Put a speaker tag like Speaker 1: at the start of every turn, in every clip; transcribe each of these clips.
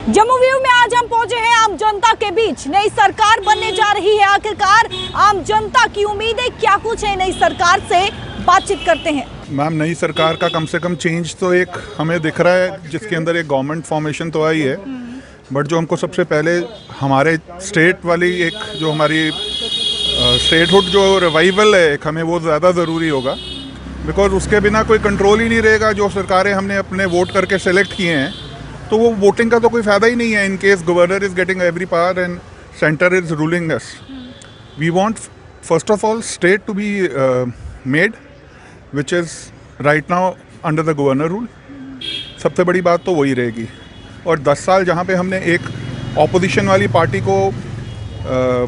Speaker 1: Jammu view में आज हम पहुंचे हैं आम जनता के बीच। नई सरकार बनने जा रही है, आखिरकार आम जनता की उम्मीदें क्या कुछ है, नई सरकार से बातचीत करते हैं।
Speaker 2: मैम, नई सरकार का कम से कम चेंज तो एक हमें दिख रहा है, जिसके अंदर एक गवर्नमेंट फॉर्मेशन तो आई है, बट जो हमको सबसे पहले हमारे स्टेट वाली एक जो हमारी स्टेटहुड जो रिवाइवल है, एक हमें वो ज़्यादा ज़रूरी होगा, बिकॉज उसके बिना कोई कंट्रोल ही नहीं रहेगा। जो सरकारें हमने अपने वोट करके सेलेक्ट किए हैं, तो वो वोटिंग का तो कोई फ़ायदा ही नहीं है in case governor is getting every power and centre is ruling us. We want first of all state to be made which is right now under the governor rule. सबसे बड़ी बात तो वही रहेगी। और 10 साल जहाँ पे हमने एक ऑपोजिशन वाली पार्टी को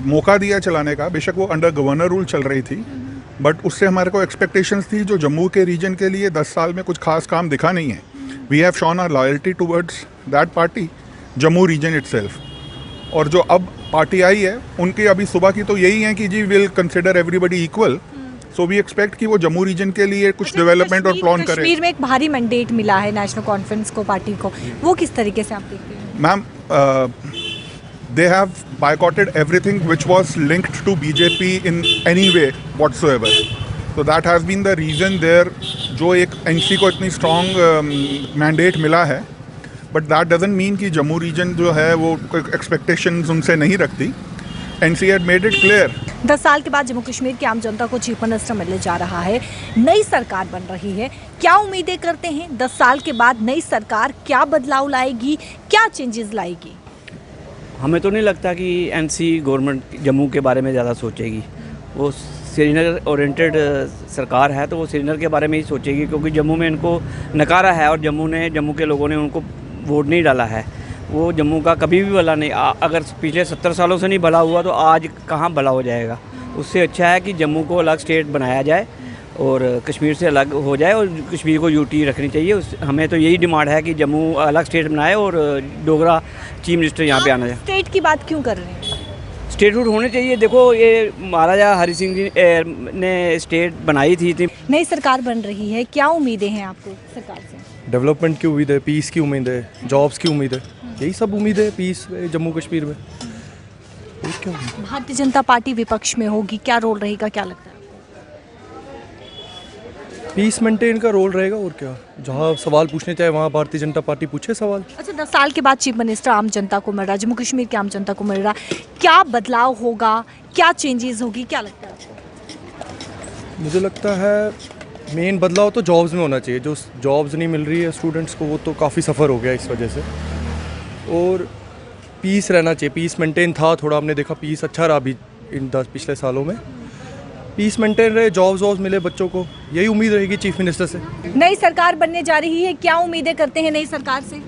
Speaker 2: मौका दिया चलाने का, बेशक वो अंडर गवर्नर रूल चल रही थी, बट उससे हमारे को एक्सपेक्टेशंस थी जो जम्मू के रीजन के लिए 10 साल में कुछ खास काम दिखा नहीं है। We have shown our loyalty towards that party, Jammu region itself. और जो अब पार्टी आई है, उनकी अभी सुबह की तो यही है कि जी will consider everybody equal. So we expect कि वो जम्मू रीजन के लिए कुछ डेवलपमेंट और प्लान करें।
Speaker 1: कश्मीर में एक भारी मैंडेट मिला है नेशनल कॉन्फ्रेंस को, पार्टी को, वो किस तरीके से आप देखते हैं?
Speaker 2: Ma'am, they have boycotted everything which was linked to BJP in any way whatsoever. So that has been the reason there जो एक NC को इतनी strong mandate मिला है, but that doesn't mean कि जम्मू रीजन जो है वो expectations उनसे नहीं रखती। NC had made it clear।
Speaker 1: 10 साल के बाद जम्मू कश्मीर की आम जनता को चीफ मिनिस्टर मिलने जा रहा है, नई सरकार बन रही है, क्या उम्मीदें करते हैं? 10 साल के बाद नई सरकार क्या बदलाव लाएगी, क्या चेंजेस लाएगी?
Speaker 3: हमें तो नहीं लगता कि NC गवर्नमेंट जम्मू के बारे में ज़्यादा सोचेगी। वो श्रीनगर ओरिएंटेड सरकार है, तो वो श्रीनगर के बारे में ही सोचेगी, क्योंकि जम्मू में इनको नकारा है और जम्मू के लोगों ने उनको वोट नहीं डाला है। वो जम्मू का कभी भी भला नहीं, अगर पिछले 70 सालों से नहीं भला हुआ तो आज कहाँ भला हो जाएगा। उससे अच्छा है कि जम्मू को अलग स्टेट बनाया जाए और कश्मीर से अलग हो जाए और कश्मीर को यूटी रखनी चाहिए। हमें तो यही डिमांड है कि जम्मू अलग स्टेट बनाए और डोगरा चीफ मिनिस्टर यहाँ पे आना चाहिए।
Speaker 1: स्टेट की बात क्यों कर रहे हैं?
Speaker 3: स्टेटहुड होने चाहिए। देखो, ये महाराजा हरि सिंह जी ने स्टेट बनाई थी।
Speaker 1: नई सरकार बन रही है, क्या उम्मीदें हैं आपको सरकार से?
Speaker 4: डेवलपमेंट की उम्मीद है, पीस की उम्मीद है, जॉब्स की उम्मीद है, यही सब उम्मीद है पीस जम्मू कश्मीर में। क्या
Speaker 1: भारतीय जनता पार्टी विपक्ष में होगी, क्या रोल रहेगा, क्या लगता है?
Speaker 4: पीस मेंटेन का रोल रहेगा, और क्या। जहाँ सवाल पूछने चाहे वहाँ भारतीय जनता पार्टी पूछे सवाल।
Speaker 1: अच्छा, 10 साल के बाद चीफ मिनिस्टर आम जनता को मिल रहा है, जम्मू कश्मीर के आम जनता को मिल रहा है, क्या बदलाव होगा, क्या चेंजेस होगी, क्या लगता है आपको?
Speaker 4: मुझे लगता है मेन बदलाव तो जॉब्स में होना चाहिए। जो जॉब्स नहीं मिल रही है स्टूडेंट्स को, वो तो काफ़ी सफ़र हो गया इस वजह से। और पीस रहना चाहिए, पीस मेंटेन था थोड़ा, हमने देखा पीस अच्छा रहा अभी इन पिछले सालों में। पीस मेंटेन रहे, जॉब्स मिले बच्चों को, यही उम्मीद रहेगी चीफ मिनिस्टर से।
Speaker 1: नई सरकार बनने जा रही है, क्या उम्मीदें करते हैं नई सरकार से?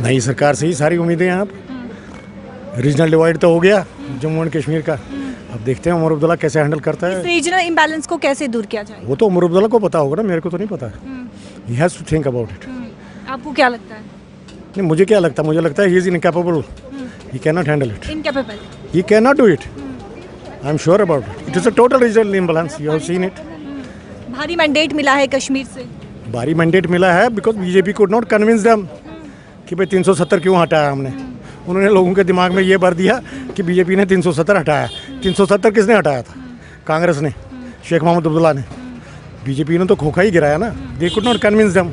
Speaker 5: नई सरकार से ही सारी उम्मीदें हैं। आप रीजनल डिवाइड तो हो गया जम्मू एंड कश्मीर का, अब देखते हैं उमर अब्दुल्ला कैसे हैंडल करता है।
Speaker 1: रीजनल इम्बैलेंस को कैसे दूर किया जाए?
Speaker 5: वो तो उमर अब्दुल्ला को पता होगा ना, मेरे को तो नहीं पता। He has to think about it.
Speaker 1: आपको क्या लगता है?
Speaker 5: नहीं, मुझे क्या लगता है, मुझे लगता है he is incapable, he can not handle it,
Speaker 1: incapable,
Speaker 5: he can not do it. I am sure about it. It is a total regional imbalance, you have seen it.
Speaker 1: भारी मैंडेट मिला है कश्मीर से।
Speaker 5: भारी मैंडेट मिला है because BJP could not convince them कि भाई 370 क्यों हटाया हमने। उन्होंने लोगों के दिमाग में ये भर दिया कि बीजेपी ने 370 हटाया। 370 किसने हटाया था? कांग्रेस ने, शेख मोहम्मद अब्दुल्ला ने। बीजेपी ने तो खोखा ही गिराया ना। They could not convince them,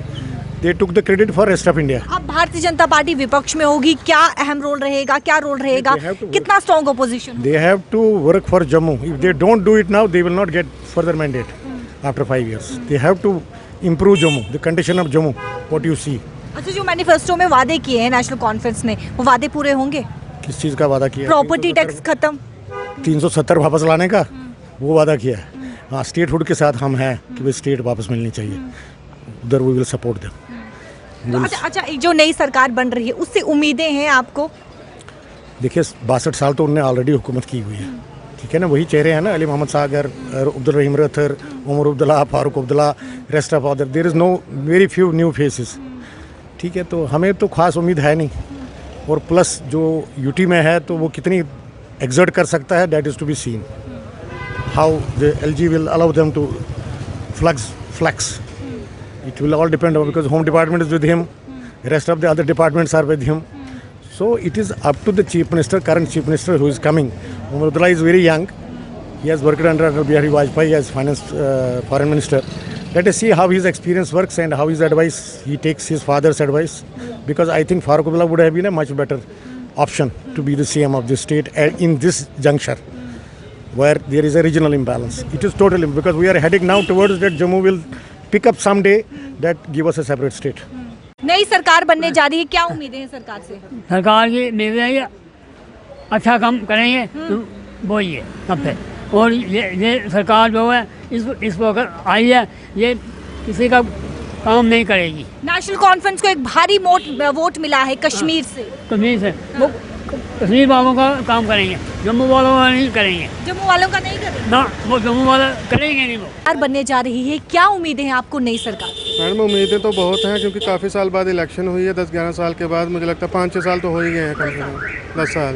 Speaker 5: they took the credit for rest of India.
Speaker 1: अब भारतीय जनता पार्टी विपक्ष में होगी, क्या अहम रोल रहेगा, क्या रोल रहेगा, कितना strong opposition?
Speaker 5: They have to work for Jammu. If they don't do it now, they will not get further mandate after 5 years। They have to improve Jammu, the condition of Jammu, what you see.
Speaker 1: अच्छा, जो manifesto में वादे किए हैं national conference ने, वो वादे पूरे होंगे?
Speaker 5: किस चीज़ का वादा किया?
Speaker 1: प्रॉपर्टी टैक्स खत्म,
Speaker 5: 370 वापस लाने का, वो वादा किया है। हाँ, स्टेटहुड के साथ हम हैं कि भाई स्टेट वापस मिलनी चाहिए, उधर वी विल सपोर्ट देम।
Speaker 1: अच्छा, जो नई सरकार बन रही है उससे उम्मीदें हैं आपको?
Speaker 5: देखिए, 62 साल तो उन्होंने ऑलरेडी हुकूमत की हुई है, ठीक है ना। वही चेहरे हैं ना, Ali Mohammad Sagar, Abdul Rahim Rather, Omar Abdullah, Farooq Abdullah, rest of other. There is no very few new faces, ठीक है। तो हमें तो खास उम्मीद है नहीं। और प्लस जो यूटी में है तो वो कितनी एग्जर्ट कर सकता है, that is to be seen. How the LG will allow them to flex. It will all depend on, because Home Department is with him, rest of the other departments are with him. So it is up to the Chief Minister, current Chief Minister who is coming. Umar Abdullah is very young. He has worked under Atal Bihari Vajpayee as finance foreign minister. Let us see how his experience works and how his advice, he takes his father's advice. Because I think Farooq Abdullah would have been a much better option to be the CM of this state in this juncture, where there is a regional imbalance. It is totally, because we are heading now towards that Jammu will pick up someday that give us a separate state.
Speaker 1: नई सरकार बनने जा रही है, क्या उम्मीदें हैं सरकार से?
Speaker 6: सरकार की उम्मीदें हैं कि अच्छा काम करेंगे तो वही है सब पे। और ये सरकार जो है इस वक्त आई है, ये किसी का काम नहीं करेगी।
Speaker 1: नेशनल कॉन्फ्रेंस को एक भारी वोट मिला है कश्मीर से।
Speaker 6: कश्मीर से वो कश्मीर वालों का काम करेंगे, जम्मू वालों का नहीं करेंगे।
Speaker 1: जम्मू वालों का नहीं करेंगे
Speaker 6: ना, वो जम्मू वाले करेंगे नहीं। वो
Speaker 1: सरकार बनने जा रही है, क्या उम्मीदें हैं आपको नई सरकार से?
Speaker 7: मैडम उम्मीदें तो बहुत हैं, क्योंकि काफ़ी साल बाद इलेक्शन हुई है। 10-11 साल के बाद, मुझे लगता है 5-6 साल तो हो ही गए हैं, कम से कम 10 साल।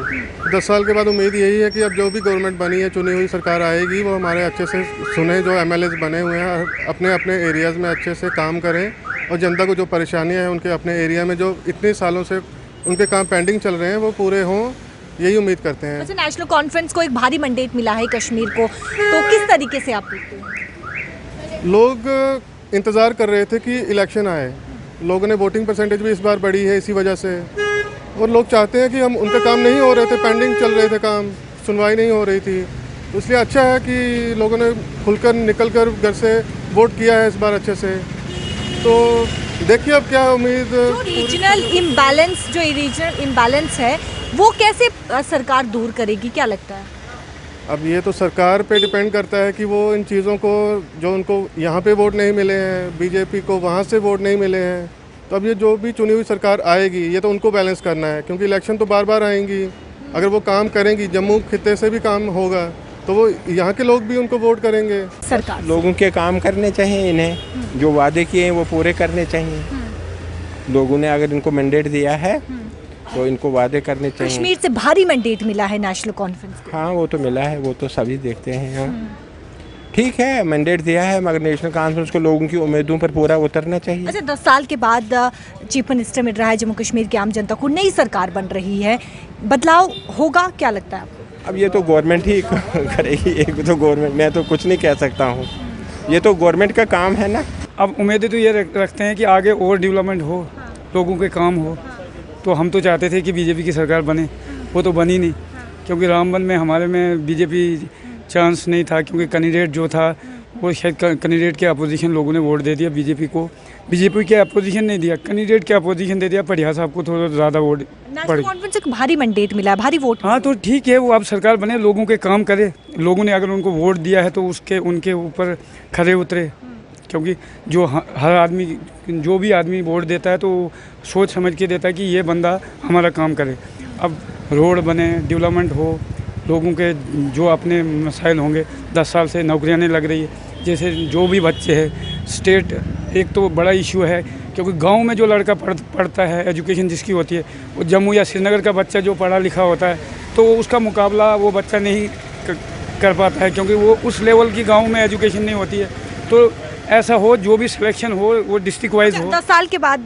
Speaker 7: 10 साल के बाद उम्मीद यही है कि अब जो भी गवर्नमेंट बनी है, चुनी हुई सरकार आएगी, वो हमारे अच्छे से सुने, जो MLAs बने हुए हैं अपने अपने एरियाज़ में अच्छे से काम करें, और जनता को जो परेशानियाँ हैं उनके अपने एरिया में जो इतने सालों से उनके काम पेंडिंग चल रहे हैं वो पूरे हों, यही उम्मीद करते हैं।
Speaker 1: अच्छा, नेशनल कॉन्फ्रेंस को एक भारी मैंडेट मिला है कश्मीर को, तो किस तरीके से आप देखते हैं?
Speaker 7: लोग इंतज़ार कर रहे थे कि इलेक्शन आए, लोगों ने वोटिंग परसेंटेज भी इस बार बढ़ी है इसी वजह से, और लोग चाहते हैं कि हम उनके काम नहीं हो रहे थे, पेंडिंग चल रहे थे काम, सुनवाई नहीं हो रही थी, तो इसलिए अच्छा है कि लोगों ने खुलकर निकल कर घर से वोट किया है इस बार अच्छे से। तो देखिए अब क्या उम्मीद।
Speaker 1: जो रीजनल इम्बैलेंस है वो कैसे सरकार दूर करेगी, क्या लगता है?
Speaker 7: अब ये तो सरकार पे डिपेंड करता है कि वो इन चीज़ों को, जो उनको यहाँ पे वोट नहीं मिले हैं, बीजेपी को वहाँ से वोट नहीं मिले हैं, तो अब ये जो भी चुनी हुई सरकार आएगी ये तो उनको बैलेंस करना है, क्योंकि इलेक्शन तो बार बार आएंगी। अगर वो काम करेंगी, जम्मू खित्ते से भी काम होगा, तो वो यहाँ के लोग भी उनको वोट करेंगे।
Speaker 1: सरकार
Speaker 8: लोगों के काम करने चाहिए, इन्हें जो वादे किए हैं वो पूरे करने चाहिए। लोगों ने अगर इनको मैंडेट दिया है तो इनको वादे करने चाहिए।
Speaker 1: कश्मीर से भारी मैंडेट मिला है नेशनल कॉन्फ्रेंस को।
Speaker 8: हाँ, वो तो मिला है, वो तो सभी देखते हैं। हाँ ठीक है, मैंडेट दिया है, मगर नेशनल कॉन्फ्रेंस को लोगों की उम्मीदों पर पूरा उतरना चाहिए।
Speaker 1: अच्छा, 10 साल के बाद चीफ मिनिस्टर मिल रहा है जम्मू कश्मीर की आम जनता को, नई सरकार बन रही है, बदलाव होगा, क्या लगता है आपको?
Speaker 8: अब ये तो गवर्नमेंट ही करेगी, एक तो गवर्नमेंट, मैं तो कुछ नहीं कह सकता हूँ, ये तो गवर्नमेंट का काम है ना।
Speaker 9: अब उम्मीदें तो ये रखते हैं कि आगे और डेवलपमेंट हो, लोगों के काम हो। तो हम तो चाहते थे कि बीजेपी की सरकार बने, वो तो बनी नहीं, क्योंकि रामबन में हमारे में बीजेपी चांस नहीं था, क्योंकि कैंडिडेट जो था वो शायद कैंडिडेट के अपोजिशन लोगों ने वोट दे दिया बीजेपी को। बीजेपी के अपोजिशन नहीं दिया, कैंडिडेट के अपोजिशन दे दिया, पढ़िया साहब को थोड़ा ज़्यादा वोट
Speaker 1: नेशनल कॉन्फ्रेंस को भारी मैंडेट मिला है, भारी वोट।
Speaker 9: हाँ, तो ठीक है, वो अब सरकार बने, लोगों के काम करे, लोगों ने अगर उनको वोट दिया है तो उनके ऊपर खरे उतरे, क्योंकि जो हर आदमी, जो भी आदमी वोट देता है तो सोच समझ के देता है कि ये बंदा हमारा काम करे। अब रोड बने, डेवलपमेंट हो, लोगों के जो अपने मसाइल होंगे, 10 साल से नौकरियां नहीं लग रही है, जैसे जो भी बच्चे हैं, स्टेट एक तो बड़ा इशू है, क्योंकि गांव में जो लड़का पढ़ता है, एजुकेशन जिसकी होती है, वो जम्मू या श्रीनगर का बच्चा जो पढ़ा लिखा होता है तो उसका मुकाबला वो बच्चा नहीं कर पाता है, क्योंकि वो उस लेवल की गाँव में एजुकेशन नहीं होती है। तो ऐसा हो, जो भी सिलेक्शन हो वो डिस्ट्रिक्ट वाइज हो।
Speaker 1: 10 साल के बाद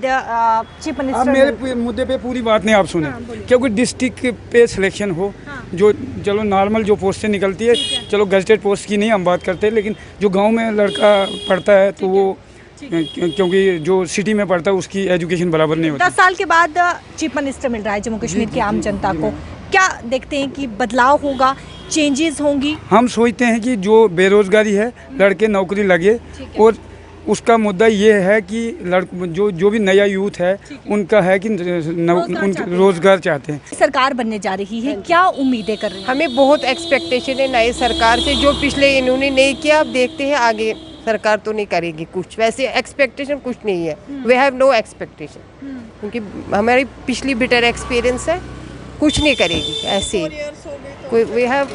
Speaker 1: चीफ मिनिस्टर,
Speaker 9: अब मेरे मुद्दे पे पूरी बात नहीं आप सुने, क्योंकि डिस्ट्रिक्ट पे सिलेक्शन हो, जो चलो नॉर्मल जो पोस्ट से निकलती है, चलो गजटेड पोस्ट की नहीं हम बात करते, लेकिन जो गांव में लड़का पढ़ता है तो वो, क्योंकि जो सिटी में पढ़ता है उसकी एजुकेशन बराबर नहीं होती।
Speaker 1: 10 साल के बाद चीफ मिनिस्टर मिल रहा है जम्मू कश्मीर की आम जनता को, क्या देखते हैं कि बदलाव होगा, चेंजेस होंगी?
Speaker 9: हम सोचते हैं कि जो बेरोजगारी है, लड़के नौकरी लगे, और उसका मुद्दा ये है कि जो भी नया यूथ है उनका है कि रोजगार चाहते हैं।
Speaker 1: सरकार बनने जा रही है, क्या उम्मीदें कर रही हैं?
Speaker 10: हमें बहुत एक्सपेक्टेशन है नई सरकार से, जो पिछले इन्होंने नहीं किया, अब देखते हैं आगे सरकार तो नहीं करेगी कुछ, वैसे एक्सपेक्टेशन कुछ नहीं है, वी हैव नो एक्सपेक्टेशन, क्योंकि हमारी पिछली बिटर एक्सपीरियंस है, कुछ नहीं करेगी ऐसे। कोई वी हैव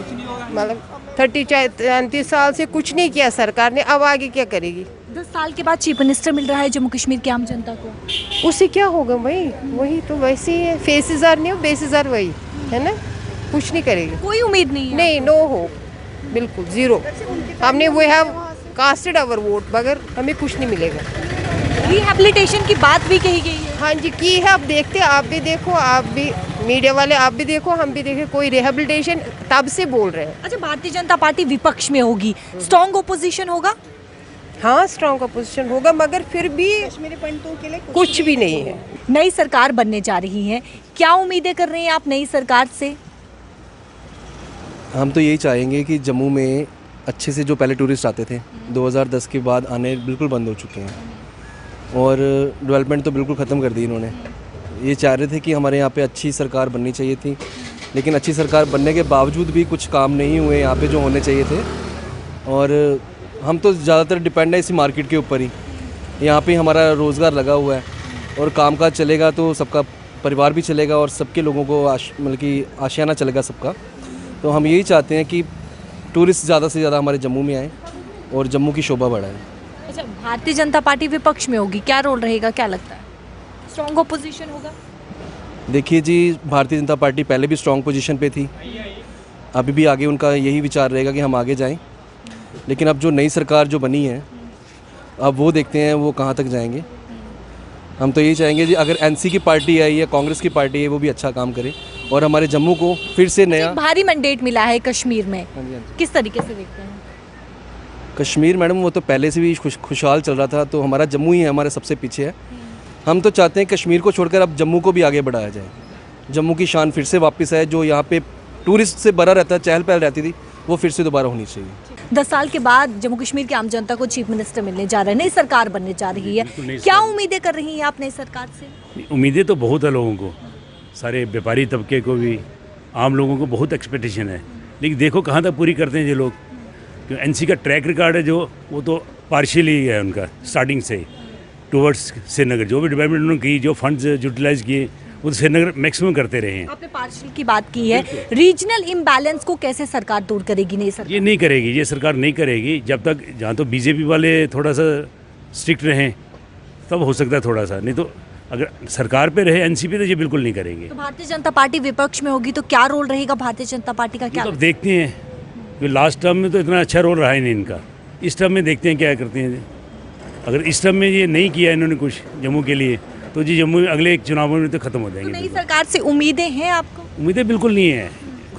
Speaker 10: मतलब 30-33 साल से कुछ नहीं किया सरकार ने, अब आगे क्या करेगी?
Speaker 1: 10 साल के बाद चीफ मिनिस्टर मिल रहा है जम्मू कश्मीर की आम जनता को,
Speaker 10: उससे क्या होगा? वही तो वैसे ही है, phases are new, basis are वही है ना, कुछ नहीं करेगी,
Speaker 1: कोई उम्मीद नहीं है।
Speaker 10: नहीं, नो हो, बिल्कुल जीरो। हमने we have casted our vote, मगर हमें कुछ नहीं मिलेगा।
Speaker 1: रिहैबिलिटेशन की बात भी कही गई है।
Speaker 10: हाँ जी की है, आप देखते हैं, आप भी देखो, आप भी मीडिया वाले आप भी देखो, हम भी देखें, कोई रिहेबिलिटेशन तब से बोल रहे हैं।
Speaker 1: अच्छा, भारतीय जनता पार्टी विपक्ष में होगी, स्ट्रॉन्ग ओपोजिशन होगा?
Speaker 10: हाँ स्ट्रॉन्ग अपोजिशन होगा, मगर फिर भी कश्मीरी पंडितों के लिए कुछ भी नहीं है।
Speaker 1: नई सरकार बनने जा रही है, क्या उम्मीदें कर रहे हैं आप नई सरकार से?
Speaker 11: हम तो यही चाहेंगे कि जम्मू में अच्छे से जो पहले टूरिस्ट आते थे 2010 के बाद आने बिल्कुल बंद हो चुके हैं और डेवलपमेंट तो बिल्कुल ख़त्म कर दी इन्होंने। ये चाह रहे थे कि हमारे यहाँ पे अच्छी सरकार बननी चाहिए थी, लेकिन अच्छी सरकार बनने के बावजूद भी कुछ काम नहीं हुए यहाँ पे जो होने चाहिए थे। और हम तो ज़्यादातर डिपेंड है इसी मार्केट के ऊपर ही, यहाँ पे हमारा रोज़गार लगा हुआ है और कामकाज चलेगा तो सबका परिवार भी चलेगा और सबके लोगों को मतलब कि आशियाना चलेगा सबका। तो हम यही चाहते हैं कि टूरिस्ट ज़्यादा से ज़्यादा हमारे जम्मू में आए और जम्मू की शोभा बढ़ाए।
Speaker 1: अच्छा, भारतीय जनता पार्टी विपक्ष में होगी, क्या रोल रहेगा, क्या लगता है? स्ट्रॉन्ग ओपोजिशन होगा?
Speaker 11: देखिए जी, भारतीय जनता पार्टी पहले भी स्ट्रॉन्ग पोजीशन पे थी, अभी भी आगे उनका यही विचार रहेगा कि हम आगे जाएं। लेकिन अब जो नई सरकार जो बनी है, अब वो देखते हैं वो कहाँ तक जाएंगे। हम तो यही चाहेंगे जी, अगर एनसी की पार्टी आई या कांग्रेस की पार्टी है, वो भी अच्छा काम करे और हमारे जम्मू को फिर से नया
Speaker 1: भारी मैंडेट मिला है कश्मीर में, किस तरीके से देखते हैं?
Speaker 11: कश्मीर मैडम वो तो पहले से भी खुशहाल चल रहा था, तो हमारा जम्मू ही है हमारे सबसे पीछे है। हम तो चाहते हैं कश्मीर को छोड़कर अब जम्मू को भी आगे बढ़ाया जाए, जम्मू की शान फिर से वापस आए। जो यहाँ पे टूरिस्ट से भरा रहता है, चहल पहल रहती थी, वो फिर से दोबारा होनी चाहिए।
Speaker 1: 10 साल के बाद जम्मू कश्मीर की आम जनता को चीफ मिनिस्टर मिलने जा रहे हैं, नई सरकार बनने जा रही है, क्या उम्मीदें कर रही हैं आप नई सरकार से?
Speaker 12: उम्मीदें तो बहुत है लोगों को, सारे व्यापारी तबके को भी, आम लोगों को बहुत एक्सपेक्टेशन है, लेकिन देखो कहाँ तक पूरी करते हैं ये लोग। क्यों एनसी का ट्रैक रिकॉर्ड है जो, वो तो पार्शियली है उनका स्टार्टिंग से टूवर्ड्स श्रीनगर। जो भी डेवलपमेंट उन्होंने की, जो फंड्स यूटिलाइज किए, वो तो श्रीनगर मैक्सिमम करते रहे हैं।
Speaker 1: आपने पार्शियल की बात की है, रीजनल इम्बैलेंस को कैसे सरकार दूर करेगी नई सरकार?
Speaker 12: ये नहीं करेगी, ये सरकार नहीं करेगी जब तक, जहाँ तो बीजेपी वाले थोड़ा सा स्ट्रिक्ट रहें तब हो सकता है थोड़ा सा, नहीं तो अगर सरकार पे रहे एनसीपी तो ये बिल्कुल नहीं करेंगे।
Speaker 1: तो भारतीय जनता पार्टी विपक्ष में होगी तो क्या रोल रहेगा भारतीय जनता पार्टी का? क्या
Speaker 12: तो अब देखते हैं, कि लास्ट टर्म में तो इतना अच्छा रोल रहा ही नहीं इनका, इस टर्म में देखते हैं क्या करते हैं। अगर इस टर्म में ये नहीं किया इन्होंने कुछ जम्मू के लिए, तो जी जम्मू अगले एक चुनावों में तो खत्म हो जाएंगे।
Speaker 1: तो नई सरकार से उम्मीदें हैं आपको?
Speaker 12: उम्मीदें बिल्कुल नहीं है,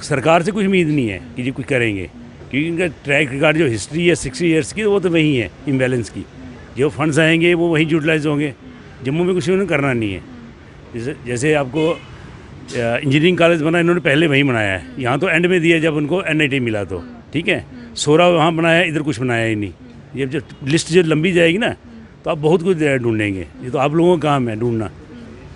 Speaker 12: सरकार से कुछ उम्मीद नहीं है कि जी कुछ करेंगे, क्योंकि इनका ट्रैक रिकॉर्ड जो हिस्ट्री है 60 ईयर्स की, वो तो वही है इम्बैलेंस की। जो फंड्स आएंगे वो वहीं यूटिलाइज होंगे, जम्मू में कुछ उन्होंने करना नहीं है। जैसे आपको इंजीनियरिंग कॉलेज बना, इन्होंने पहले वहीं बनाया है, यहाँ तो एंड में दिया जब उनको NIT मिला तो ठीक है। सोरा वहाँ बनाया, इधर कुछ बनाया ही नहीं। ये जब लिस्ट जो लंबी जाएगी ना, तो आप बहुत कुछ ढूंढेंगे, ये तो आप लोगों का काम है ढूंढना,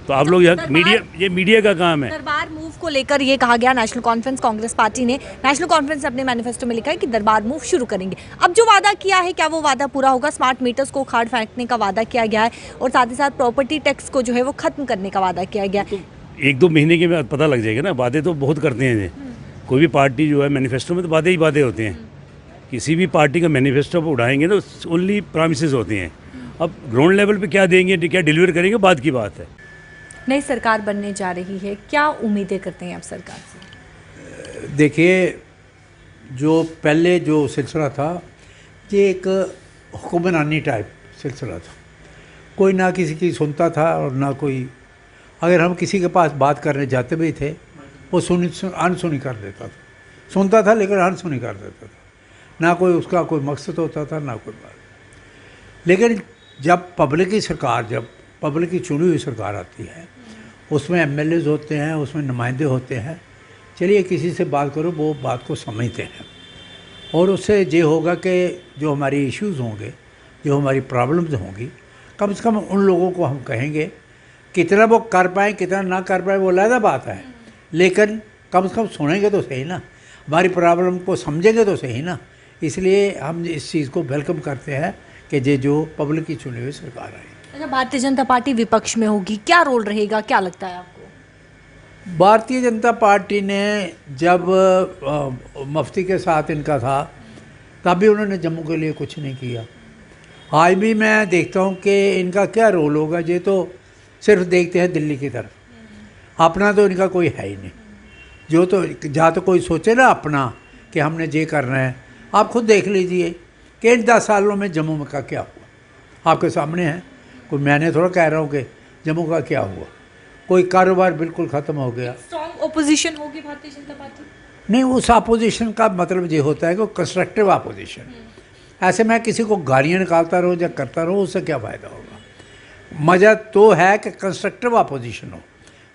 Speaker 12: तो आप लोग यहाँ मीडिया का काम है।
Speaker 1: दरबार मूव को लेकर ये कहा गया, नेशनल कॉन्फ्रेंस कांग्रेस पार्टी ने, नेशनल कॉन्फ्रेंस अपने मैनिफेस्टो में लिखा है कि दरबार मूव शुरू करेंगे। अब जो वादा किया है, क्या वो वादा पूरा होगा? स्मार्ट मीटर्स को उखाड़ फेंकने का वादा किया गया है और साथ ही साथ प्रॉपर्टी टैक्स को जो है वो खत्म करने का वादा किया गया है।
Speaker 12: तो 1-2 महीने के बाद पता लग जाएगा ना, वादे तो बहुत करते हैं कोई भी पार्टी जो है, मैनिफेस्टो में तो वादे ही वादे होते हैं। किसी भी पार्टी का मैनिफेस्टो पर उठाएंगे तो ओनली प्रॉमिसेस होते हैं। अब ग्राउंड लेवल पे क्या देंगे, क्या डिलीवर करेंगे, बाद की बात है।
Speaker 1: नई सरकार बनने जा रही है, क्या उम्मीदें करते हैं आप सरकार से?
Speaker 13: देखिए, जो पहले जो सिलसिला था, ये एक हुक्मरानी टाइप सिलसिला था, कोई ना किसी की सुनता था और ना कोई, अगर हम किसी के पास बात करने जाते भी थे, वो अनसुनी कर देता था, सुनता था लेकिन अनसुनी कर देता था, ना कोई उसका कोई मकसद होता था ना कोई बात। लेकिन जब पब्लिक की सरकार, जब पब्लिक की चुनी हुई सरकार आती है, उसमें MLAs होते हैं, उसमें नुमाइंदे होते हैं, चलिए किसी से बात करो, वो बात को समझते हैं और उससे ये होगा कि जो हमारी इश्यूज़ होंगे, जो हमारी प्रॉब्लम्स होंगी, कम से कम उन लोगों को हम कहेंगे। कितना वो कर पाएँ कितना ना कर पाएँ वो अलग बात है, लेकिन कम से कम सुनेंगे तो सही ना, हमारी प्रॉब्लम को समझेंगे तो सही ना। इसलिए हम इस चीज़ को वेलकम करते हैं कि ये जो पब्लिक की चुनी हुई सरकार आई।
Speaker 1: अच्छा, भारतीय जनता पार्टी विपक्ष में होगी, क्या रोल रहेगा, क्या लगता है आपको?
Speaker 13: भारतीय जनता पार्टी ने जब मुफ्ती के साथ इनका था, तब भी उन्होंने जम्मू के लिए कुछ नहीं किया। आज भी मैं देखता हूँ कि इनका क्या रोल होगा, ये तो सिर्फ देखते हैं दिल्ली की तरफ, अपना तो इनका कोई है ही नहीं। जो तो जहाँ तो कोई सोचे ना अपना कि हमने ये करना है, आप खुद देख लीजिए कि इन 10 सालों में जम्मू में का क्या हुआ, आपके सामने है। कोई मैंने थोड़ा कह रहा हूँ कि जम्मू का क्या हुआ? कोई कारोबार बिल्कुल ख़त्म हो गया।
Speaker 1: स्ट्रॉन्ग ओपोजिशन होगी भारतीय जनता पार्टी?
Speaker 13: नहीं, उस अपोजिशन का मतलब ये होता है कि कंस्ट्रक्टिव अपोजिशन। ऐसे मैं किसी को गालियाँ निकालता रहूँ या करता रहूँ, उससे क्या फ़ायदा होगा? मज़ा तो है कि कंस्ट्रक्टिव अपोजिशन हो।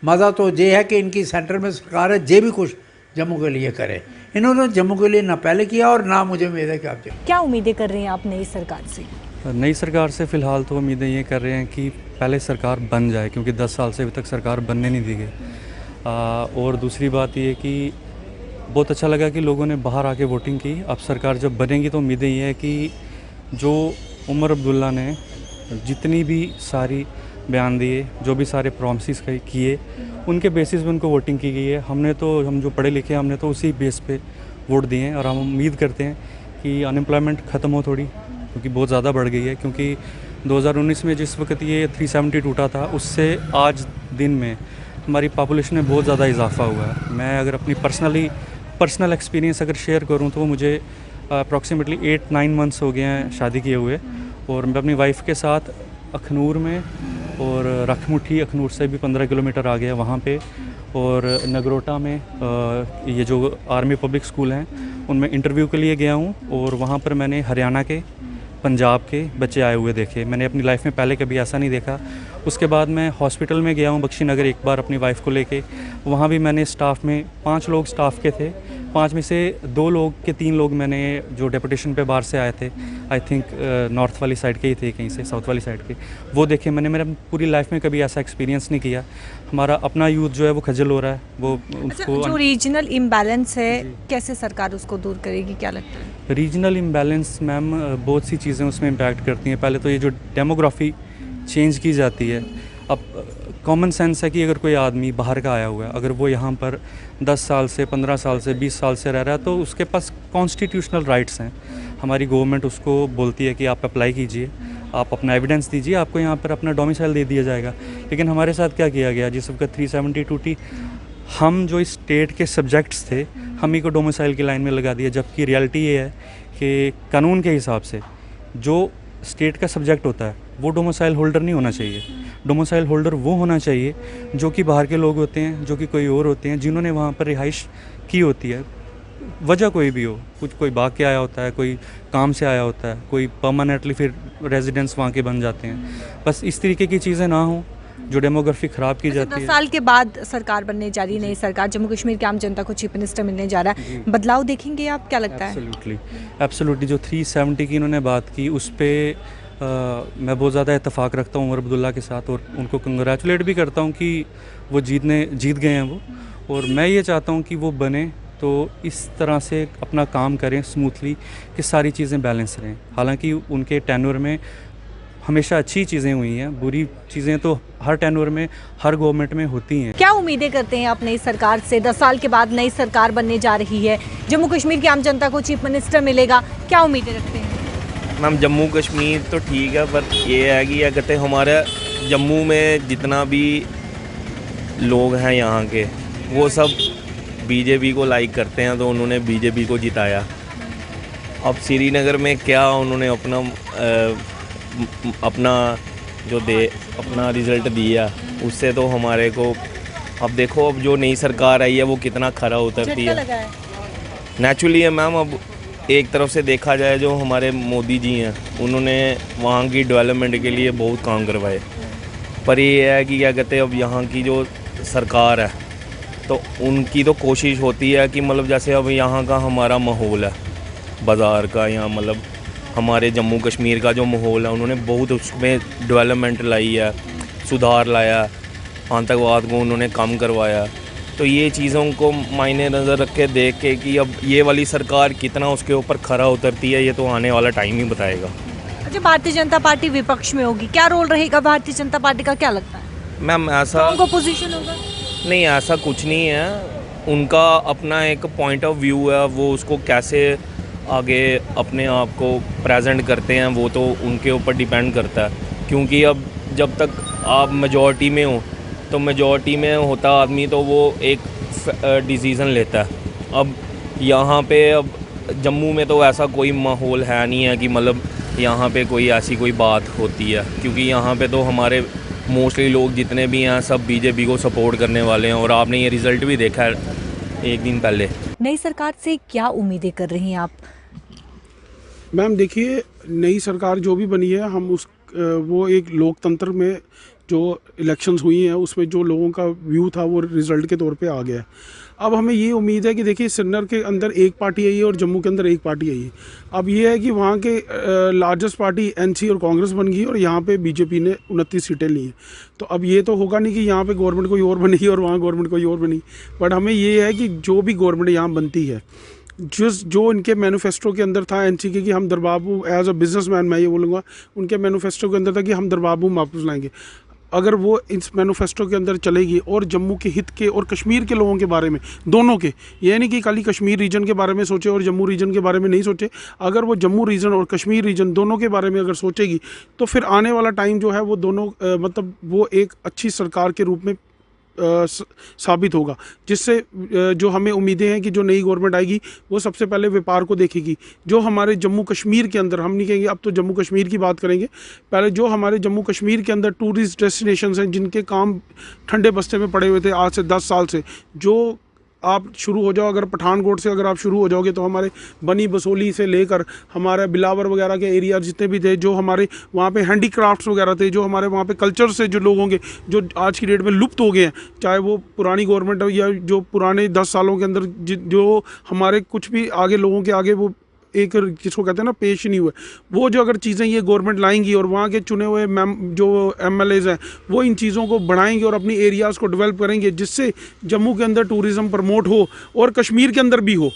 Speaker 13: मज़ा तो ये है कि इनकी सेंटर में सरकार है, ये भी कुछ जम्मू के लिए करे। इन्होंने जम्मू के लिए ना पहले किया और ना मुझे उम्मीद है कि आप
Speaker 1: क्या उम्मीदें कर रही हैं आप नई सरकार से?
Speaker 4: नई सरकार से फ़िलहाल तो उम्मीदें ये कर रहे हैं कि पहले सरकार बन जाए, क्योंकि 10 साल से अभी तक सरकार बनने नहीं दी गई। और दूसरी बात ये कि बहुत अच्छा लगा कि लोगों ने बाहर आके वोटिंग की। अब सरकार जब बनेगी तो उम्मीदें ये है कि जो उमर अब्दुल्ला ने जितनी भी सारी बयान दिए, जो भी सारे प्रॉमिसेस किए, उनके बेसिस पे उनको वोटिंग की गई है। हम जो पढ़े लिखे हैं, हमने तो उसी बेस पे वोट दिए हैं। और हम उम्मीद करते हैं कि अनएम्प्लॉयमेंट ख़त्म हो थोड़ी, क्योंकि बहुत ज़्यादा बढ़ गई है। क्योंकि 2019 में जिस वक्त ये 370 टूटा था, उससे आज दिन में हमारी पॉपुलेशन में बहुत ज़्यादा इजाफा हुआ है। मैं अगर अपनी पर्सनल एक्सपीरियंस अगर शेयर करूं तो मुझे अप्रॉक्सीमेटली 8-9 मंथ्स हो गए हैं शादी किए हुए, और मैं अपनी वाइफ के साथ अखनूर में और रखमुठी, अखनूर से भी 15 किलोमीटर आ गया वहाँ पे, और नगरोटा में ये जो आर्मी पब्लिक स्कूल हैं उनमें इंटरव्यू के लिए गया हूँ। और वहाँ पर मैंने हरियाणा के, पंजाब के बच्चे आए हुए देखे। मैंने अपनी लाइफ में पहले कभी ऐसा नहीं देखा। उसके बाद मैं हॉस्पिटल में गया हूँ बख्शी नगर एक बार अपनी वाइफ को लेके। वहाँ भी मैंने स्टाफ में 5 लोग स्टाफ के थे, 5 में से 2 लोग के 3 लोग मैंने जो डेपुटेशन पे बाहर से आए थे, आई थिंक नॉर्थ वाली साइड के ही थे, कहीं से साउथ वाली साइड के, वो देखे मैंने। मेरा पूरी लाइफ में कभी ऐसा एक्सपीरियंस नहीं किया। हमारा अपना यूथ जो है वो खजल हो रहा है, वो उसको
Speaker 1: जो रीजनल इम्बैलेंस है कैसे सरकार उसको दूर करेगी, क्या लगता है?
Speaker 4: रीजनल इम्बैलेंस मैम बहुत सी चीज़ें उसमें इम्पैक्ट करती हैं। पहले तो ये जो डेमोग्राफी चेंज की जाती है, अब कॉमन सेंस है कि अगर कोई आदमी बाहर का आया हुआ है, अगर वो यहाँ पर 10 साल से, 15 साल से, 20 साल से रह रहा है, तो उसके पास कॉन्स्टिट्यूशनल राइट्स हैं। हमारी गवर्नमेंट उसको बोलती है कि आप अप्लाई कीजिए, आप अपना एविडेंस दीजिए, आपको यहाँ पर अपना डोमिसाइल दे दिया जाएगा। लेकिन हमारे साथ क्या किया गया, जिस वक्त 370 टूटी, हम जो इस स्टेट के सब्जेक्ट्स थे, हम ही को डोमिसाइल की लाइन में लगा दिया। जबकि रियलिटी ये है कि कानून के हिसाब से जो स्टेट का सब्जेक्ट होता है वो डोमिसाइल होल्डर नहीं होना चाहिए। डोमिसाइल होल्डर वो होना चाहिए जो कि बाहर के लोग होते हैं, जो कि कोई और होते हैं, जिन्होंने वहाँ पर रिहाइश की होती है, वजह कोई भी हो। कोई भाग के आया होता है, कोई काम से आया होता है, कोई परमानेंटली फिर रेजिडेंट्स वहाँ के बन जाते हैं। बस इस तरीके की चीज़ें ना हों जो डेमोग्राफी ख़राब की जाती है।
Speaker 1: 10 साल के बाद सरकार बनने जा रही है, नई सरकार, जम्मू कश्मीर की आम जनता को चीफ मिनिस्टर मिलने जा रहा है, बदलाव देखेंगे आप, क्या लगता है?
Speaker 4: एब्सोल्युटली जो 370 की इन्होंने बात की, उस पर मैं बहुत ज़्यादा इत्तेफाक रखता हूँ उमर अब्दुल्ला के साथ, और उनको कंग्रेचुलेट भी करता हूँ कि वो जीत गए हैं वो। और मैं ये चाहता हूँ कि वो बने तो इस तरह से अपना काम करें स्मूथली कि सारी चीज़ें बैलेंस रहें। हालांकि उनके टेन्योर में हमेशा अच्छी चीज़ें हुई हैं, बुरी चीज़ें तो हर टेन्योर में, हर गवर्नमेंट में होती हैं।
Speaker 1: क्या उम्मीदें करते हैं आप नई सरकार से? 10 साल के बाद नई सरकार बनने जा रही है, जम्मू कश्मीर की आम जनता को चीफ मिनिस्टर मिलेगा, क्या उम्मीदें रखते हैं?
Speaker 14: मैम जम्मू कश्मीर तो ठीक है, पर ये है कि क्या कहते हैं, हमारे जम्मू में जितना भी लोग हैं यहाँ के, वो सब बीजेपी को लाइक करते हैं, तो उन्होंने बीजेपी को जिताया। अब श्रीनगर में क्या उन्होंने अपना रिज़ल्ट दिया, उससे तो हमारे को अब देखो, अब जो नई सरकार आई है वो कितना खरा उतरती है। नेचुरली है मैम। अब एक तरफ से देखा जाए, जो हमारे मोदी जी हैं, उन्होंने वहाँ की डेवलपमेंट के लिए बहुत काम करवाए, पर ये है कि क्या कहते हैं, अब यहाँ की जो सरकार है तो उनकी तो कोशिश होती है कि मतलब जैसे अब यहाँ का हमारा माहौल है बाज़ार का, या मतलब हमारे जम्मू कश्मीर का जो माहौल है, उन्होंने बहुत उसमें डेवलपमेंट लाई है, सुधार लाया, आतंकवाद को उन्होंने कम करवाया। तो ये चीज़ों को मायने नज़र रख के देख के कि अब ये वाली सरकार कितना उसके ऊपर खरा उतरती है, ये तो आने वाला टाइम ही बताएगा।
Speaker 1: अच्छा, भारतीय जनता पार्टी विपक्ष में होगी, क्या रोल रहेगा भारतीय जनता पार्टी का, क्या लगता है?
Speaker 14: मैम ऐसा
Speaker 1: पोजीशन होगा?
Speaker 14: नहीं, ऐसा कुछ नहीं है। उनका अपना एक पॉइंट ऑफ व्यू है, वो उसको कैसे आगे अपने आप को प्रेजेंट करते हैं वो तो उनके ऊपर डिपेंड करता है। क्योंकि अब जब तक आप मेजॉरिटी में हो, तो मेजॉरिटी में होता आदमी तो वो एक डिसीज़न लेता है। अब यहाँ पे, अब जम्मू में तो ऐसा कोई माहौल है नहीं है कि मतलब यहाँ पे कोई ऐसी कोई बात होती है, क्योंकि यहाँ पे तो हमारे मोस्टली लोग जितने भी हैं सब बीजेपी को सपोर्ट करने वाले हैं और आपने ये रिज़ल्ट भी देखा है एक दिन पहले।
Speaker 1: नई सरकार से क्या उम्मीदें कर रही हैं आप?
Speaker 15: मैम देखिए, नई सरकार जो भी बनी है, हम वो एक लोकतंत्र में जो इलेक्शंस हुई हैं उसमें जो लोगों का व्यू था वो रिज़ल्ट के तौर पे आ गया है। अब हमें ये उम्मीद है कि देखिए, श्रीनगर के अंदर एक पार्टी आई है और जम्मू के अंदर एक पार्टी आई है। अब ये है कि वहाँ के लार्जेस्ट पार्टी एनसी और कांग्रेस बन गई और यहाँ पे बीजेपी ने 29 सीटें ली हैं। तो अब ये तो होगा नहीं कि यहाँ पे गवर्नमेंट कोई और बनेगी और वहाँ गवर्नमेंट कोई और बनी, बट हमें ये है कि जो भी गवर्नमेंट यहाँ बनती है, जो इनके मैनिफेस्टो के अंदर था एनसी के कि हम दरबाबू, एज अ बिजनेसमैन मैं ये बोलूँगा, उनके मैनिफेस्टो के अंदर था कि हम दरबाबू वापस लाएंगे। अगर वो इस मैनिफेस्टो के अंदर चलेगी और जम्मू के हित के और कश्मीर के लोगों के बारे में, दोनों के, ये नहीं कि खाली कश्मीर रीजन के बारे में सोचे और जम्मू रीजन के बारे में नहीं सोचे, अगर वो जम्मू रीजन और कश्मीर रीजन दोनों के बारे में अगर सोचेगी तो फिर आने वाला टाइम जो है वो दोनों मतलब वो एक अच्छी सरकार के रूप में साबित होगा, जिससे जो हमें उम्मीदें हैं कि जो नई गवर्नमेंट आएगी वो सबसे पहले व्यापार को देखेगी। जो हमारे जम्मू कश्मीर के अंदर, हम नहीं कहेंगे अब तो जम्मू कश्मीर की बात करेंगे, पहले जो हमारे जम्मू कश्मीर के अंदर टूरिस्ट डेस्टिनेशंस हैं जिनके काम ठंडे बस्ते में पड़े हुए थे आज से 10 साल से, जो आप शुरू हो जाओ, अगर पठानकोट से अगर आप शुरू हो जाओगे तो हमारे बनी बसोली से लेकर हमारे बिलावर वगैरह के एरिया जितने भी थे, जो हमारे वहाँ पे हैंडीक्राफ्ट्स वगैरह थे, जो हमारे वहाँ पे कल्चर से जो लोग होंगे जो आज की डेट में लुप्त हो गए हैं, चाहे वो पुरानी गवर्नमेंट हो या जो पुराने 10 सालों के अंदर जो हमारे कुछ भी आगे लोगों के आगे वो एक जिसको कहते हैं ना पेश नहीं हुए, वो जो अगर चीज़ें ये गवर्नमेंट लाएंगी और वहाँ के चुने हुए जो एमएलएज हैं वो इन चीज़ों को बढ़ाएंगे और अपनी एरियाज़ को डेवलप करेंगे, जिससे जम्मू के अंदर टूरिज़्म प्रमोट हो और कश्मीर के अंदर भी हो,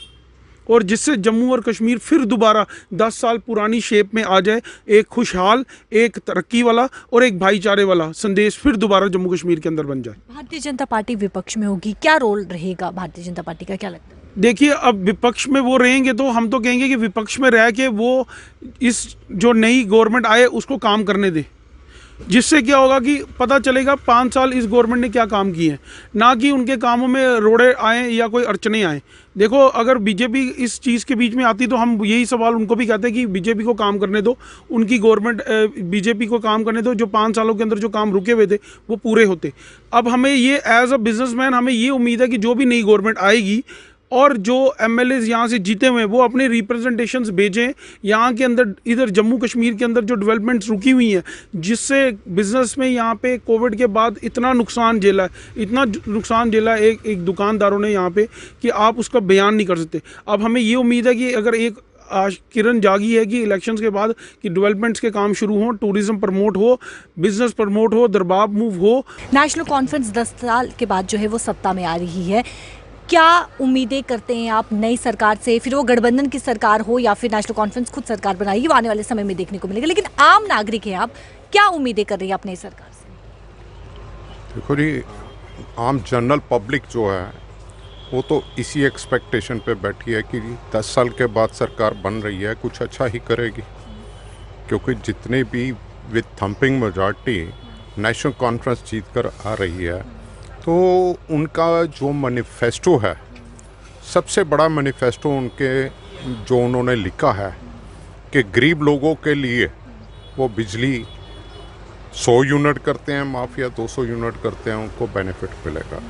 Speaker 15: और जिससे जम्मू और कश्मीर फिर दोबारा 10 साल पुरानी शेप में आ जाए, एक खुशहाल, एक तरक्की वाला और एक भाईचारे वाला संदेश फिर दोबारा जम्मू कश्मीर के अंदर बन जाए।
Speaker 1: भारतीय जनता पार्टी विपक्ष में होगी, क्या रोल रहेगा भारतीय जनता पार्टी का, क्या लगता है?
Speaker 15: देखिए, अब विपक्ष में वो रहेंगे तो हम तो कहेंगे कि विपक्ष में रह के वो इस जो नई गवर्नमेंट आए उसको काम करने दे, जिससे क्या होगा कि पता चलेगा 5 साल इस गवर्नमेंट ने क्या काम किए हैं, ना कि उनके कामों में रोड़े आए या कोई अड़चने आए। देखो, अगर बीजेपी इस चीज़ के बीच में आती तो हम यही सवाल उनको भी कहते हैं कि बीजेपी को काम करने दो, उनकी गवर्नमेंट बीजेपी को काम करने दो, जो 5 सालों के अंदर जो काम रुके हुए थे वो पूरे होते। अब हमें ये एज अ बिजनेसमैन हमें ये उम्मीद है कि जो भी नई गवर्नमेंट आएगी और जो एमएलएज यहाँ से जीते हुए हैं वो अपने रिप्रेजेंटेशन्स भेजें यहाँ के अंदर, इधर जम्मू कश्मीर के अंदर जो डेवलपमेंट्स रुकी हुई हैं, जिससे बिज़नेस में यहाँ पे कोविड के बाद इतना नुकसान झेला है, इतना नुकसान झेला है एक दुकानदारों ने यहाँ पे कि आप उसका बयान नहीं कर सकते। अब हमें ये उम्मीद है कि अगर एक आज किरण जागी है कि इलेक्शंस के बाद कि डेवलपमेंट्स के काम शुरू हों, टूरिज्म प्रमोट हो, बिजनेस प्रमोट हो, दरबार मूव हो।
Speaker 1: नेशनल कॉन्फ्रेंस 10 साल के बाद जो है वो सत्ता में आ रही है, क्या उम्मीदें करते हैं आप नई सरकार से? फिर वो गठबंधन की सरकार हो या फिर नेशनल कॉन्फ्रेंस खुद सरकार बनाएगी, वो आने वाले समय में देखने को मिलेगा, लेकिन आम नागरिक हैं आप, क्या उम्मीदें कर रही है आप नई सरकार से?
Speaker 16: देखो जी, आम जनरल पब्लिक जो है वो तो इसी एक्सपेक्टेशन पे बैठी है कि 10 साल के बाद सरकार बन रही है, कुछ अच्छा ही करेगी, क्योंकि जितने भी with thumping majority National Conference जीत कर आ रही है, तो उनका जो मैनिफेस्टो है, सबसे बड़ा मैनिफेस्टो उनके जो उन्होंने लिखा है कि गरीब लोगों के लिए वो बिजली 100 यूनिट करते हैं माफ़ या 200 यूनिट करते हैं, उनको बेनिफिट मिलेगा।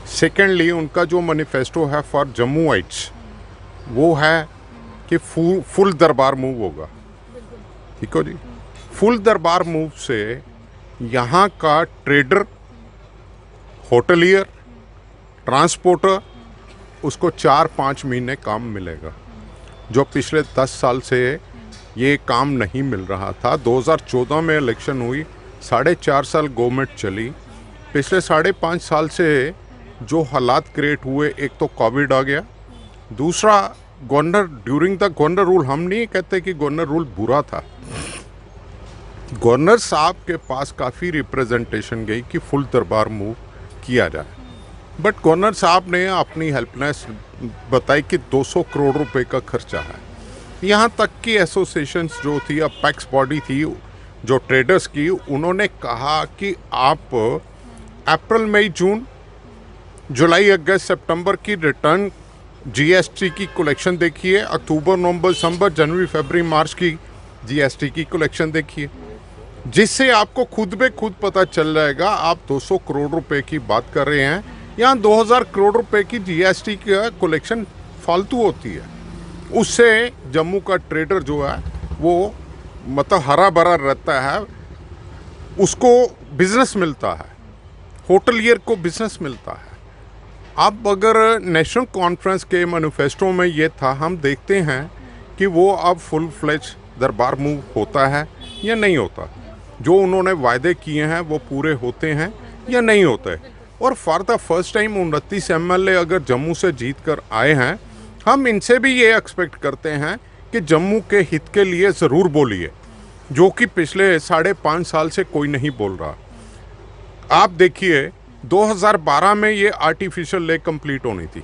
Speaker 16: सेकेंडली, उनका जो मैनिफेस्टो है फॉर जम्मूइट्स वो है कि फुल दरबार मूव होगा। ठीक है जी, फुल दरबार मूव से यहाँ का ट्रेडर, होटलियर, ट्रांसपोर्टर, उसको 4-5 महीने काम मिलेगा, जो पिछले 10 साल से ये काम नहीं मिल रहा था। 2014 में इलेक्शन हुई, 4.5 साल गवर्नमेंट चली, पिछले 5.5 साल से जो हालात क्रिएट हुए, एक तो कोविड आ गया, दूसरा governor during the governor rule, हम नहीं कहते कि गवर्नर रूल बुरा था, गवर्नर साहब के पास काफ़ी रिप्रेजेंटेशन गई कि फुल दरबार मूव किया जाए, बट गवर्नर साहब ने अपनी हेल्पनेस बताई कि 200 करोड़ रुपए का खर्चा है। यहाँ तक कि एसोसिएशंस जो थी, अपेक्स बॉडी थी जो ट्रेडर्स की, उन्होंने कहा कि आप अप्रैल मई जून जुलाई अगस्त सितंबर की रिटर्न जीएसटी की कलेक्शन देखिए, अक्टूबर नवंबर दिसंबर जनवरी फरवरी मार्च की जीएसटी की कलेक्शन देखिए। जिससे आपको खुद पे खुद पता चल जाएगा। आप 200 करोड़ रुपए की बात कर रहे हैं, यहाँ 2000 करोड़ रुपए की जीएसटी का कलेक्शन फालतू होती है। उससे जम्मू का ट्रेडर जो है वो मतलब हरा भरा रहता है, उसको बिजनेस मिलता है, होटलियर को बिजनेस मिलता है। अब अगर नेशनल कॉन्फ्रेंस के मैनिफेस्टो में ये था, हम देखते हैं कि वो अब फुल फ्लेज दरबार मूव होता है या नहीं होता, जो उन्होंने वायदे किए हैं वो पूरे होते हैं या नहीं होते। और for the first time 29 MLA अगर जम्मू से जीत कर आए हैं, हम इनसे भी ये एक्सपेक्ट करते हैं कि जम्मू के हित के लिए ज़रूर बोलिए, जो कि पिछले 5.5 साल से कोई नहीं बोल रहा। आप देखिए 2012 में ये आर्टिफिशियल लेक कंप्लीट होनी थी,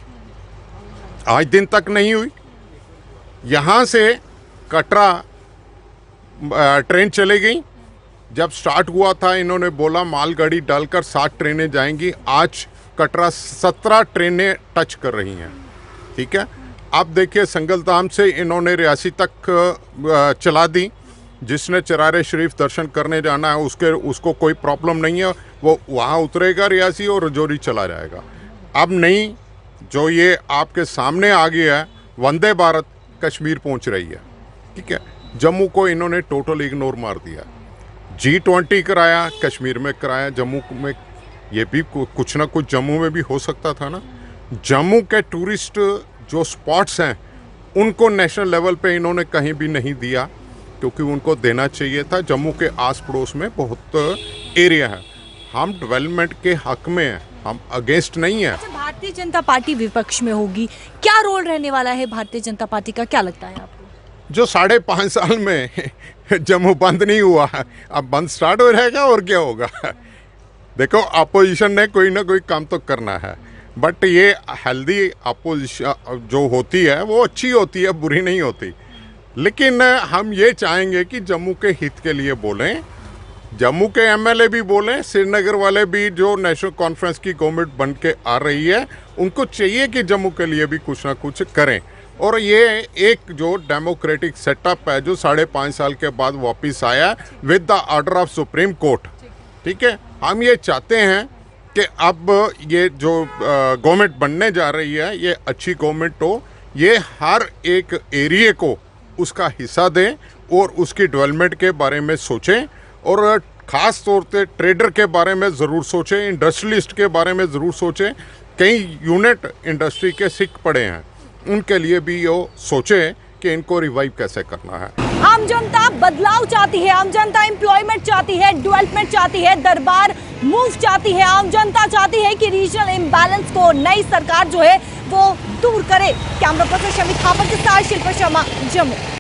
Speaker 16: आज दिन तक नहीं हुई। यहाँ से कटरा ट्रेन चले गई, जब स्टार्ट हुआ था इन्होंने बोला मालगाड़ी डालकर 7 ट्रेनें जाएंगी, आज कटरा 17 ट्रेनें टच कर रही हैं। ठीक है, आप देखिए संगलदाम से इन्होंने रियासी तक चला दी, जिसने चरारे शरीफ दर्शन करने जाना है उसको कोई प्रॉब्लम नहीं है, वो वहाँ उतरेगा रियासी और रजौरी चला जाएगा। अब नहीं, जो ये आपके सामने आ गया है, वंदे भारत कश्मीर पहुँच रही है। ठीक है, जम्मू को इन्होंने टोटल इग्नोर मार दिया। G20 कराया, कश्मीर में कराया, जम्मू में ये भी कुछ ना कुछ जम्मू में भी हो सकता था ना। जम्मू के टूरिस्ट जो स्पॉट्स हैं उनको नेशनल लेवल पे इन्होंने कहीं भी नहीं दिया, क्योंकि उनको देना चाहिए था। जम्मू के आस पड़ोस में बहुत एरिया है, हम डेवलपमेंट के हक में हैं, हम अगेंस्ट नहीं है।
Speaker 1: भारतीय जनता पार्टी विपक्ष में होगी, क्या रोल रहने वाला है भारतीय जनता पार्टी का, क्या लगता है आपको?
Speaker 16: जो 5.5 साल में जम्मू बंद नहीं हुआ, अब बंद स्टार्ट हो रहेगा और क्या होगा। देखो अपोजिशन ने कोई ना कोई काम तो करना है, बट ये हेल्दी अपोजिशन जो होती है वो अच्छी होती है, बुरी नहीं होती। लेकिन हम ये चाहेंगे कि जम्मू के हित के लिए बोलें, जम्मू के एमएलए भी बोलें, श्रीनगर वाले भी जो नेशनल कॉन्फ्रेंस की गवर्नमेंट बन के आ रही है उनको चाहिए कि जम्मू के लिए भी कुछ ना कुछ करें। और ये एक जो डेमोक्रेटिक सेटअप है जो 5.5 साल के बाद वापस आया with the order of supreme court. ठीक है, हम ये चाहते हैं कि अब ये जो गवर्नमेंट बनने जा रही है ये अच्छी गवर्नमेंट हो, ये हर एक एरिया को उसका हिस्सा दें और उसकी डेवलपमेंट के बारे में सोचें, और ख़ास तौर पे ट्रेडर के बारे में ज़रूर सोचें, इंडस्ट्रियलिस्ट के बारे में ज़रूर सोचें। कई यूनिट इंडस्ट्री के सिक पड़े हैं, उनके लिए भी ये सोचे कि इनको रिवाइव कैसे करना है।
Speaker 1: आम जनता बदलाव चाहती है, आम जनता एम्प्लॉयमेंट चाहती है, डेवलपमेंट चाहती है, दरबार मूव चाहती है। आम जनता चाहती है कि रीजनल इम्बैलेंस को नई सरकार जो है वो दूर करे। कैमरा पर्सन शमी थापर के साथ शिल्पा शर्मा, जम्मू।